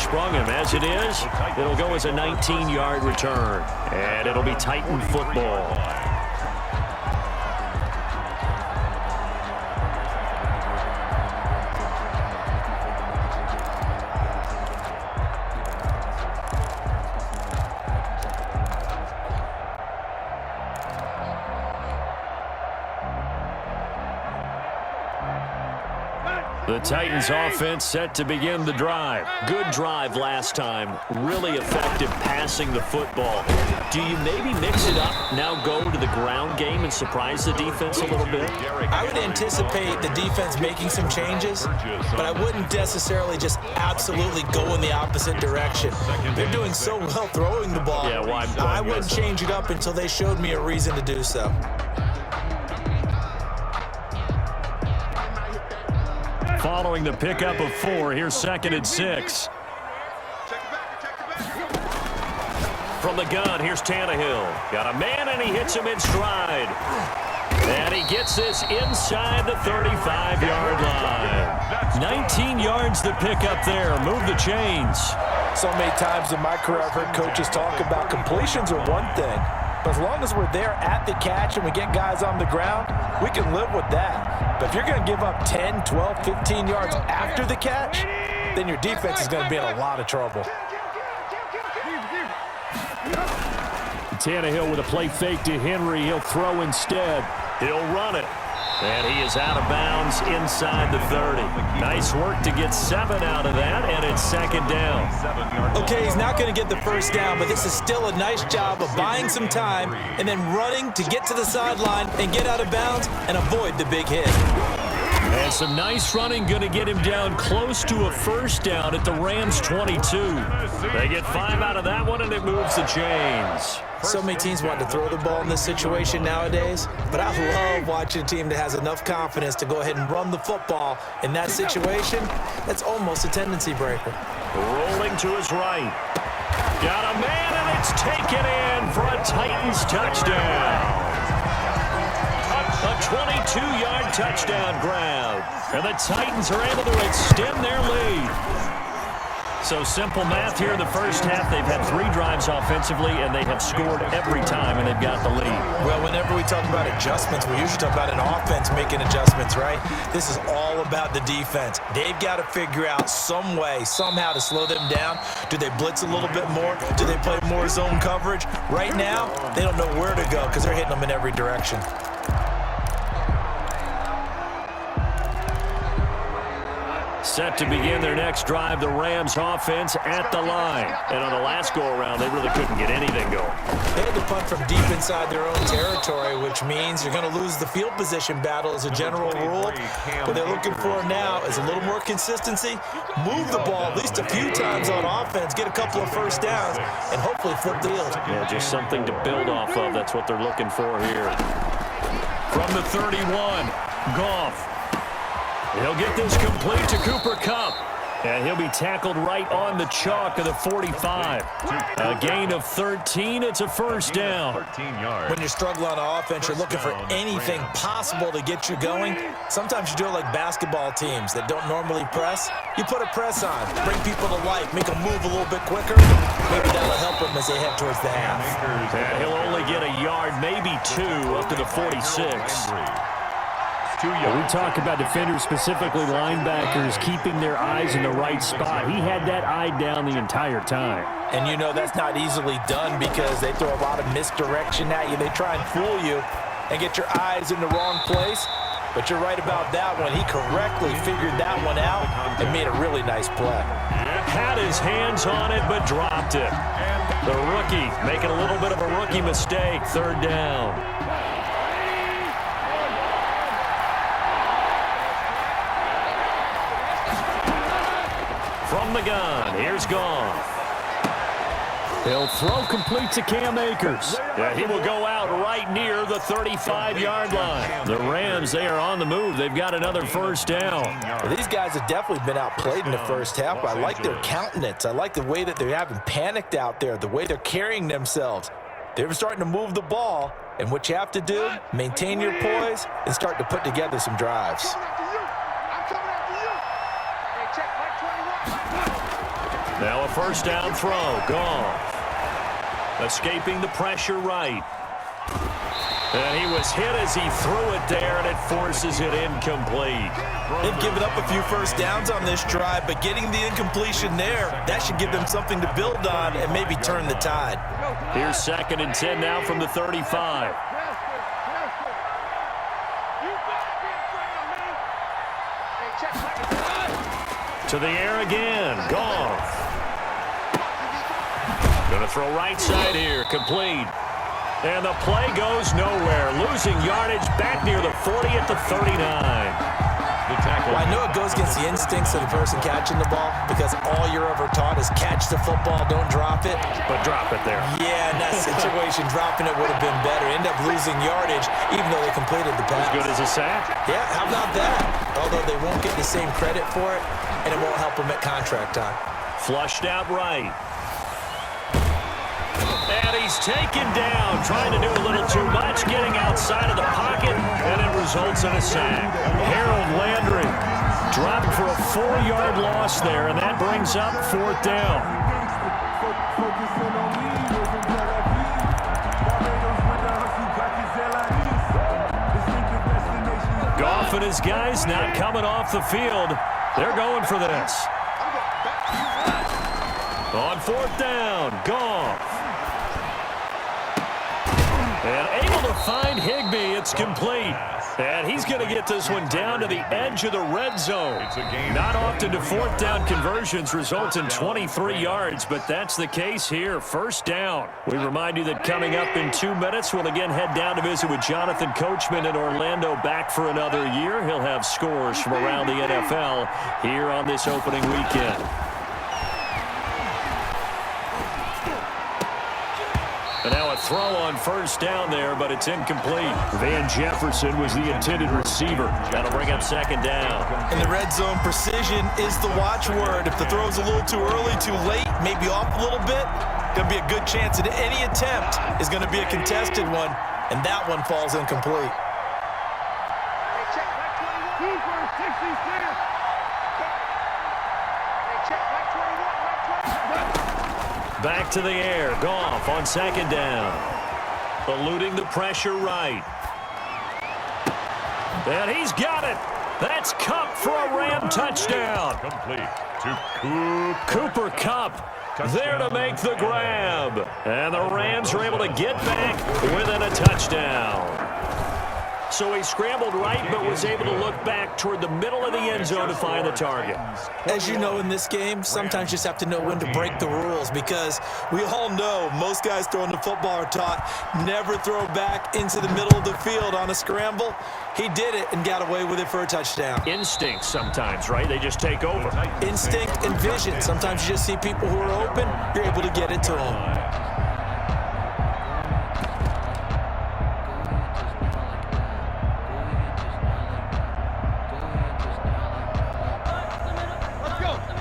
sprung him. As it is, it'll go as a 19-yard return. And it'll be Titan football. The Titans offense set to begin the drive. Good drive last time. Really effective passing the football. Do you maybe mix it up, now go to the ground game and surprise the defense a little bit? I would anticipate the defense making some changes, but I wouldn't necessarily just absolutely go in the opposite direction. They're doing so well throwing the ball. Yeah, I wouldn't change it up until they showed me a reason to do so. Following the pickup of 4, here's 2nd and 6. From the gun, here's Tannehill. Got a man, and he hits him in stride. And he gets this inside the 35-yard line. 19 yards to pick up there. Move the chains. So many times in my career, I've heard coaches talk about completions are one thing. But as long as we're there at the catch and we get guys on the ground, we can live with that. But if you're going to give up 10, 12, 15 yards after the catch, then your defense is going to be in a lot of trouble. Tannehill with a play fake to Henry. He'll throw instead. He'll run it. And he is out of bounds inside the 30. Nice work to get 7 out of that, and it's 2nd down. Okay, he's not going to get the first down, but this is still a nice job of buying some time and then running to get to the sideline and get out of bounds and avoid the big hit. And some nice running going to get him down close to a first down at the Rams' 22. They get 5 out of that one, and it moves the chains. So many teams want to throw the ball in this situation nowadays, but I love watching a team that has enough confidence to go ahead and run the football. In that situation, that's almost a tendency breaker. Rolling to his right. Got a man, and it's taken in for a Titans touchdown. A 22-yard touchdown grab. And the Titans are able to extend their lead. So simple math here in the first half. They've had 3 drives offensively, and they have scored every time, and they've got the lead. Well, whenever we talk about adjustments, we usually talk about an offense making adjustments, right? This is all about the defense. They've got to figure out some way, somehow to slow them down. Do they blitz a little bit more? Do they play more zone coverage? Right now, they don't know where to go because they're hitting them in every direction. Set to begin their next drive, the Rams offense at the line. And on the last go-around, they really couldn't get anything going. They had to punt from deep inside their own territory, which means you're going to lose the field position battle as a general rule. What they're looking for now is a little more consistency, move the ball at least a few times on offense, get a couple of first downs, and hopefully flip the field. Yeah, just something to build off of. That's what they're looking for here. From the 31, Goff. He'll get this complete to Cooper Kupp. And he'll be tackled right on the chalk of the 45. A gain of 13. It's a first down. When you're struggling on offense, you're looking for anything possible to get you going. Sometimes you do it like basketball teams that don't normally press. You put a press on, bring people to life, make them move a little bit quicker. Maybe that'll help them as they head towards the half. And he'll only get a yard, maybe 2, up to the 46. We talk about defenders, specifically linebackers, keeping their eyes in the right spot. He had that eye down the entire time. And you know that's not easily done because they throw a lot of misdirection at you. They try and fool you and get your eyes in the wrong place. But you're right about that one. He correctly figured that one out and made a really nice play. Had his hands on it, but dropped it. The rookie making a little bit of a rookie mistake. 3rd down. From the gun, here's Goff. He'll throw complete to Cam Akers. Yeah, he will go out right near the 35-yard line. The Rams, they are on the move. They've got another first down. Well, these guys have definitely been outplayed in the first half. I like their countenance. I like the way that they haven't panicked out there, the way they're carrying themselves. They're starting to move the ball, and what you have to do, maintain your poise and start to put together some drives. Now a first down throw. Goff. Escaping the pressure right. And he was hit as he threw it there, and it forces it incomplete. They've given up a few first downs on this drive, but getting the incompletion there, that should give them something to build on and maybe turn the tide. Here's 2nd and 10 now from the 35. To the air again. Goff. Going to throw right side here. Complete. And the play goes nowhere. Losing yardage back near the 40 at the 39. Well, I know it goes against the instincts of the person catching the ball because all you're ever taught is catch the football, don't drop it. But drop it there. Yeah, in that situation, dropping it would have been better. End up losing yardage even though they completed the pass. As good as a sack. Yeah, how about that? Although they won't get the same credit for it, and it won't help them at contract time. Flushed out right. And he's taken down, trying to do a little too much, getting outside of the pocket, and it results in a sack. Harold Landry dropped for a 4-yard loss there, and that brings up 4th down. Goff and his guys not coming off the field. They're going for this. On 4th down, Goff. And able to find Higbee. It's complete. And he's going to get this one down to the edge of the red zone. Not often do 4th down conversions result in 23 yards, but that's the case here. 1st down. We remind you that coming up in 2 minutes, we'll again head down to visit with Jonathan Coachman in Orlando, back for another year. He'll have scores from around the NFL here on this opening weekend. And now a throw on 1st down there, but it's incomplete. Van Jefferson was the intended receiver. That'll bring up 2nd down. In the red zone, precision is the watchword. If the throw's a little too early, too late, maybe off a little bit, going to be a good chance that any attempt is going to be a contested one, and that one falls incomplete. Back to the air. Goff on 2nd down. Eluding the pressure right. And he's got it. That's Kupp for a Ram touchdown. Complete to Cooper Kupp there to make the grab. And the Rams are able to get back within a touchdown. So he scrambled right, but was able to look back toward the middle of the end zone to find the target. As you know in this game, sometimes you just have to know when to break the rules because we all know most guys throwing the football are taught never throw back into the middle of the field on a scramble. He did it and got away with it for a touchdown. Instinct sometimes, right? They just take over. Instinct and vision. Sometimes you just see people who are open, you're able to get it to them.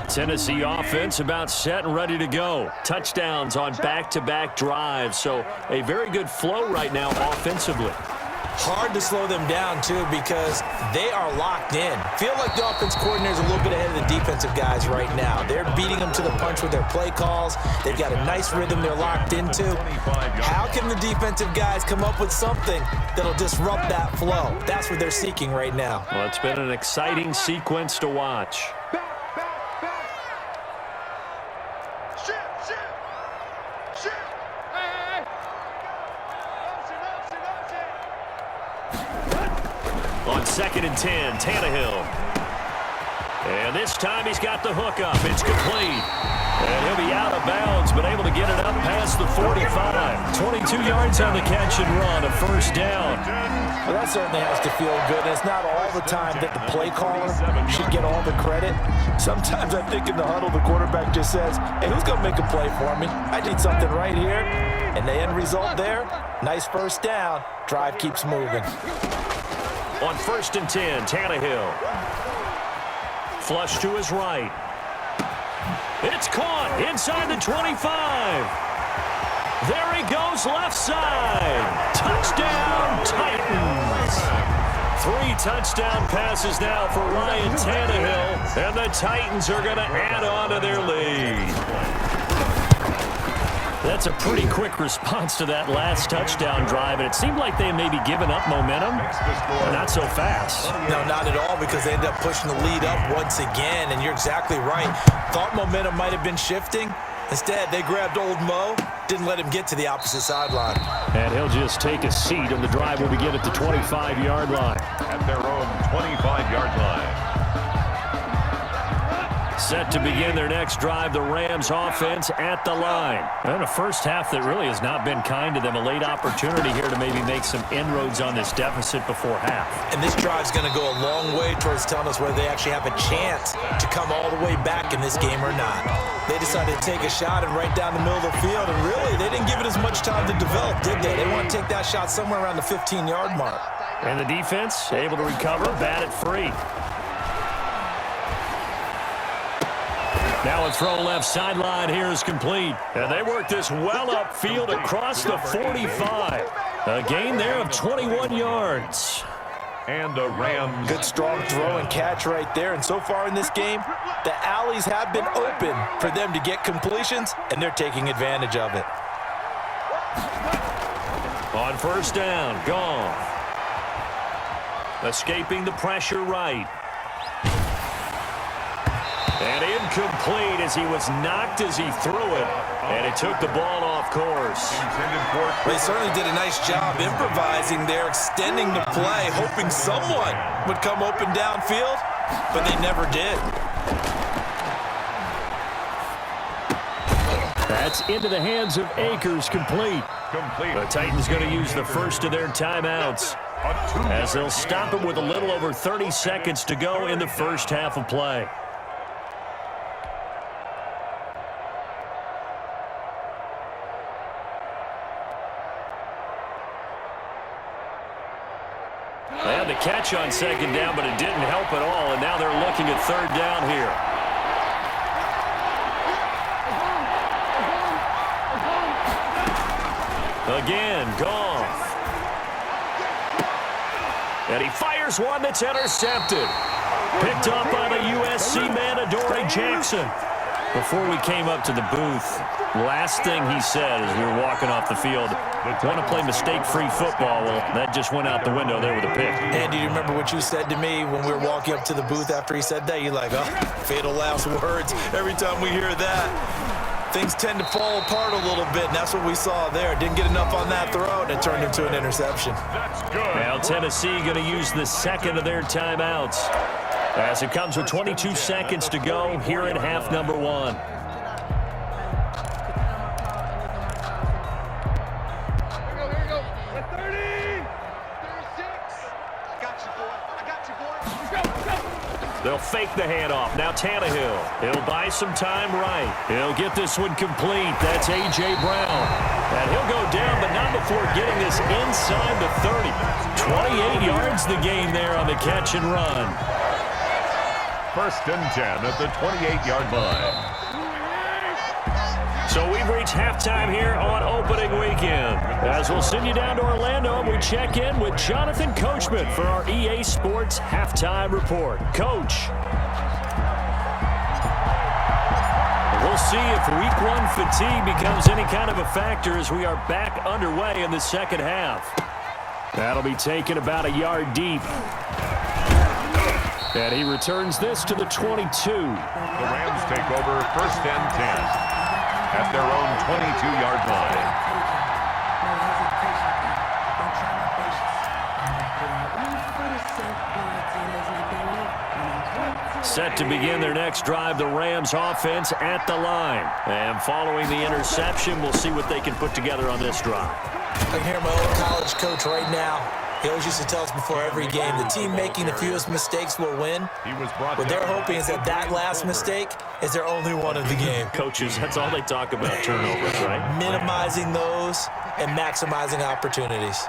Tennessee offense about set and ready to go. Touchdowns on back-to-back drives. So a very good flow right now offensively. Hard to slow them down, too, because they are locked in. Feel like the offense coordinator's a little bit ahead of the defensive guys right now. They're beating them to the punch with their play calls. They've got a nice rhythm they're locked into. How can the defensive guys come up with something that'll disrupt that flow? That's what they're seeking right now. Well, it's been an exciting sequence to watch. On 2nd and 10, Tannehill. And this time he's got the hook up. It's complete. And he'll be out of bounds, but able to get it up past the 45. 22 yards on the catch and run, a 1st down. Well, that certainly has to feel good. And it's not all the time that the play caller should get all the credit. Sometimes I think in the huddle, the quarterback just says, hey, who's going to make a play for me? I need something right here. And the end result there, nice 1st down. Drive keeps moving. On 1st and 10, Tannehill. Flush to his right. It's caught inside the 25. There he goes left side. Touchdown, Titans. 3 touchdown passes now for Ryan Tannehill, and the Titans are going to add on to their lead. That's a pretty quick response to that last touchdown drive, and it seemed like they maybe given up momentum. Not so fast. No, not at all, because they ended up pushing the lead up once again, and you're exactly right. Thought momentum might have been shifting. Instead, they grabbed old Mo, didn't let him get to the opposite sideline. And he'll just take a seat, and the drive will begin at the 25-yard line. At their own 25-yard line. Set to begin their next drive, the Rams offense at the line. And a first half that really has not been kind to them. A late opportunity here to maybe make some inroads on this deficit before half. And this drive's going to go a long way towards telling us whether they actually have a chance to come all the way back in this game or not. They decided to take a shot and right down the middle of the field, and really, they didn't give it as much time to develop, did they? They want to take that shot somewhere around the 15-yard mark. And the defense able to recover, bat it free. Now a throw left sideline here is complete. And they work this well upfield across the 45. A gain there of 21 yards. And the Rams. Good strong throw and catch right there. And so far in this game, the alleys have been open for them to get completions, and they're taking advantage of it. On first down, gone. Escaping the pressure right. And incomplete as he was knocked as he threw it. And it took the ball off course. They certainly did a nice job improvising there, extending the play, hoping someone would come open downfield, but they never did. That's into the hands of Akers, complete. The Titans going to use the first of their timeouts as they'll stop it with a little over 30 seconds to go in the first half of play. They had the catch on second down, but it didn't help at all, and now they're looking at third down here. Again, Goff. And he fires one that's intercepted. Picked up by the USC man, Adoree Jackson. Before we came up to the booth, last thing he said as we were walking off the field, want to play mistake-free football. Well, that just went out the window there with a pick. Andy, do you remember what you said to me when we were walking up to the booth after he said that? You're like, oh, fatal last words. Every time we hear that, things tend to fall apart a little bit, and that's what we saw there. Didn't get enough on that throw, and it turned into an interception. Now Tennessee going to use the second of their timeouts, as it comes with 22 seconds to go here in half number 1. They'll fake the handoff. Now Tannehill. He'll buy some time right. He'll get this one complete. That's A.J. Brown. And he'll go down, but not before getting this inside the 30. 28 yards the gain there on the catch and run. First and 10 at the 28-yard line. So we've reached halftime here on opening weekend. As we'll send you down to Orlando, and we check in with Jonathan Coachman for our EA Sports Halftime Report. Coach. We'll see if week 1 fatigue becomes any kind of a factor as we are back underway in the second half. That'll be taken about a yard deep. And he returns this to the 22. The Rams take over first and 10. At their own 22-yard line. Set to begin their next drive, the Rams offense at the line. And following the interception, we'll see what they can put together on this drive. I can hear my old college coach right now. He always used to tell us before every game, the team making the fewest mistakes will win. What they're hoping is that last mistake is their only one of the game. Coaches, that's all they talk about, turnovers, right? Minimizing those and maximizing opportunities.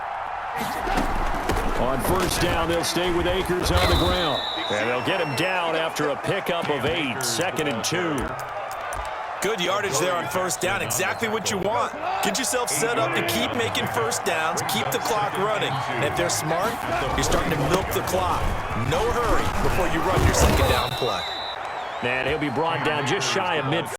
On first down, they'll stay with Akers on the ground. And they'll get him down after a pickup of 8, 2nd and 2. Good yardage there on first down. Exactly what you want. Get yourself set up to keep making first downs, keep the clock running. And if they're smart, you're starting to milk the clock. No hurry before you run your second down play. And he'll be brought down just shy of mid.